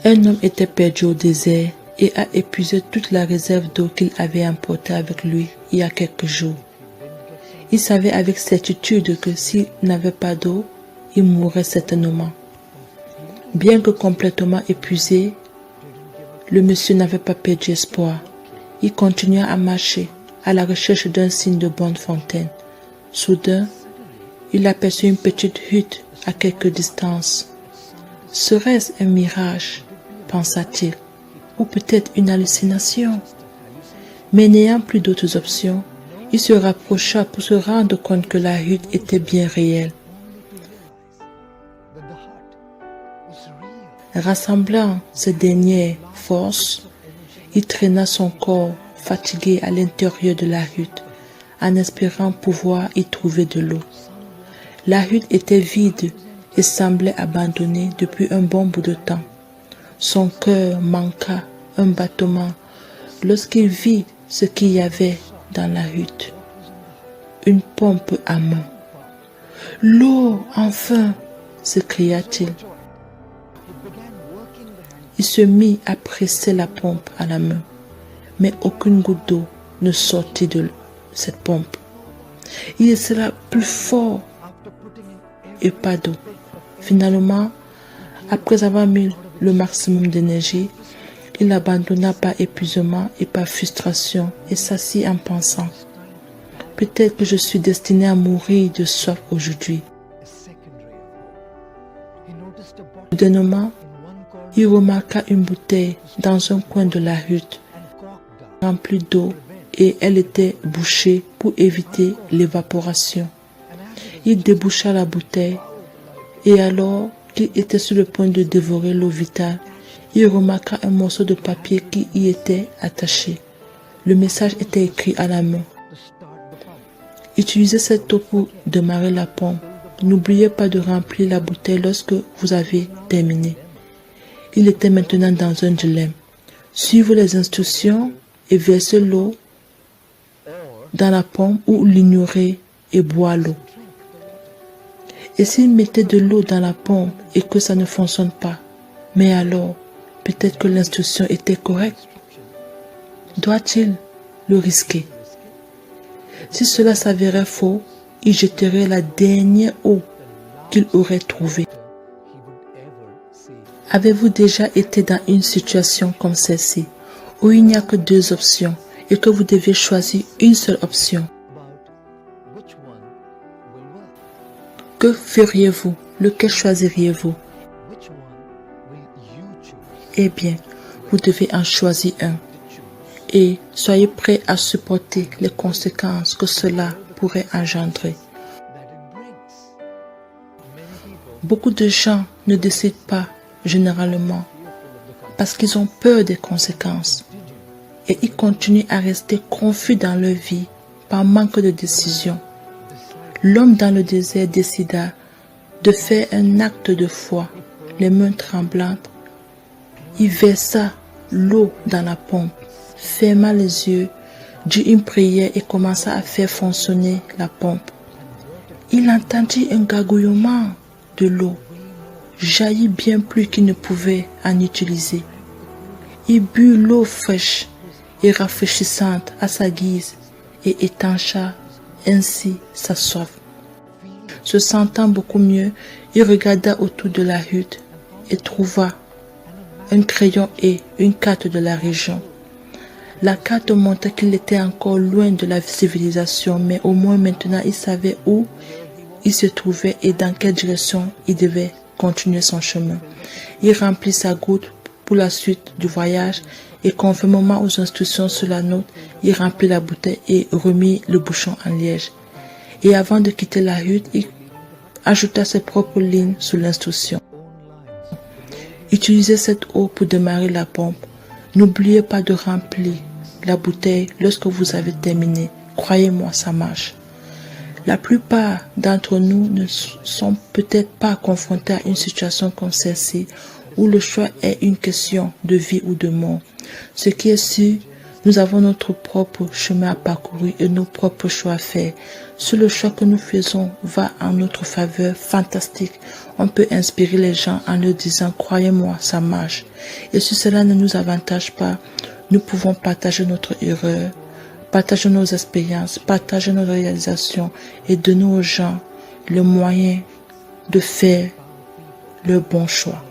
Un homme était perdu au désert et a épuisé toute la réserve d'eau qu'il avait emportée avec lui il y a quelques jours. Il savait avec certitude que s'il n'avait pas d'eau, il mourrait certainement. Bien que complètement épuisé, le monsieur n'avait pas perdu espoir. Il continua à marcher à la recherche d'un signe de bonne fontaine. Soudain, il aperçut une petite hutte à quelque distance. Serait-ce un mirage, pensa-t-il, ou peut-être une hallucination? Mais n'ayant plus d'autres options, il se rapprocha pour se rendre compte que la hutte était bien réelle. Rassemblant ses dernières forces, il traîna son corps fatigué à l'intérieur de la hutte, en espérant pouvoir y trouver de l'eau. La hutte était vide et semblait abandonnée depuis un bon bout de temps. Son cœur manqua un battement lorsqu'il vit ce qu'il y avait dans la hutte. Une pompe à main. « L'eau, enfin !» s'écria-t-il. Il se mit à presser la pompe à la main, mais aucune goutte d'eau ne sortit de cette pompe. Il essaya plus fort et pas d'eau. Finalement, après avoir mis le maximum d'énergie, il abandonna par épuisement et par frustration et s'assit en pensant « Peut-être que je suis destiné à mourir de soif aujourd'hui. » Soudainement, il remarqua une bouteille dans un coin de la hutte, remplie d'eau, et elle était bouchée pour éviter l'évaporation. Il déboucha la bouteille, et alors qu'il était sur le point de dévorer l'eau vitale, il remarqua un morceau de papier qui y était attaché. Le message était écrit à la main. Utilisez cette eau pour démarrer la pompe. N'oubliez pas de remplir la bouteille lorsque vous avez terminé. Il était maintenant dans un dilemme. Suivre les instructions et verser l'eau dans la pompe ou l'ignorer et boire l'eau. Et s'il mettait de l'eau dans la pompe et que ça ne fonctionne pas, mais alors, peut-être que l'instruction était correcte. Doit-il le risquer? Si cela s'avérait faux, il jetterait la dernière eau qu'il aurait trouvée. Avez-vous déjà été dans une situation comme celle-ci, où il n'y a que deux options et que vous devez choisir une seule option? Que feriez-vous? Lequel choisiriez-vous? Eh bien, vous devez en choisir un. Et soyez prêts à supporter les conséquences que cela pourrait engendrer. Beaucoup de gens ne décident pas généralement parce qu'ils ont peur des conséquences et ils continuent à rester confus dans leur vie par manque de décision. L'homme dans le désert décida de faire un acte de foi, les mains tremblantes. Il versa l'eau dans la pompe, ferma les yeux, dit une prière et commença à faire fonctionner la pompe. Il entendit un gargouillement de l'eau, jaillit bien plus qu'il ne pouvait en utiliser. Il but l'eau fraîche et rafraîchissante à sa guise et étancha ainsi sa soif. Se sentant beaucoup mieux, il regarda autour de la hutte et trouva un crayon et une carte de la région. La carte montrait qu'il était encore loin de la civilisation, mais au moins maintenant il savait où il se trouvait et dans quelle direction il devait continuer son chemin. Il remplit sa goutte pour la suite du voyage et conformément aux instructions sur la note, il remplit la bouteille et remit le bouchon en liège. Et avant de quitter la hutte, il ajouta ses propres lignes sous l'instruction. Utilisez cette eau pour démarrer la pompe. N'oubliez pas de remplir la bouteille lorsque vous avez terminé. Croyez-moi, ça marche. La plupart d'entre nous ne sont peut-être pas confrontés à une situation comme celle-ci où le choix est une question de vie ou de mort. Ce qui est sûr, Nous avons notre propre chemin à parcourir et nos propres choix à faire. Si le choix que nous faisons va en notre faveur, fantastique. On peut inspirer les gens en leur disant « Croyez-moi, ça marche ». Et si cela ne nous avantage pas, nous pouvons partager notre erreur, partager nos expériences, partager nos réalisations et donner aux gens le moyen de faire le bon choix.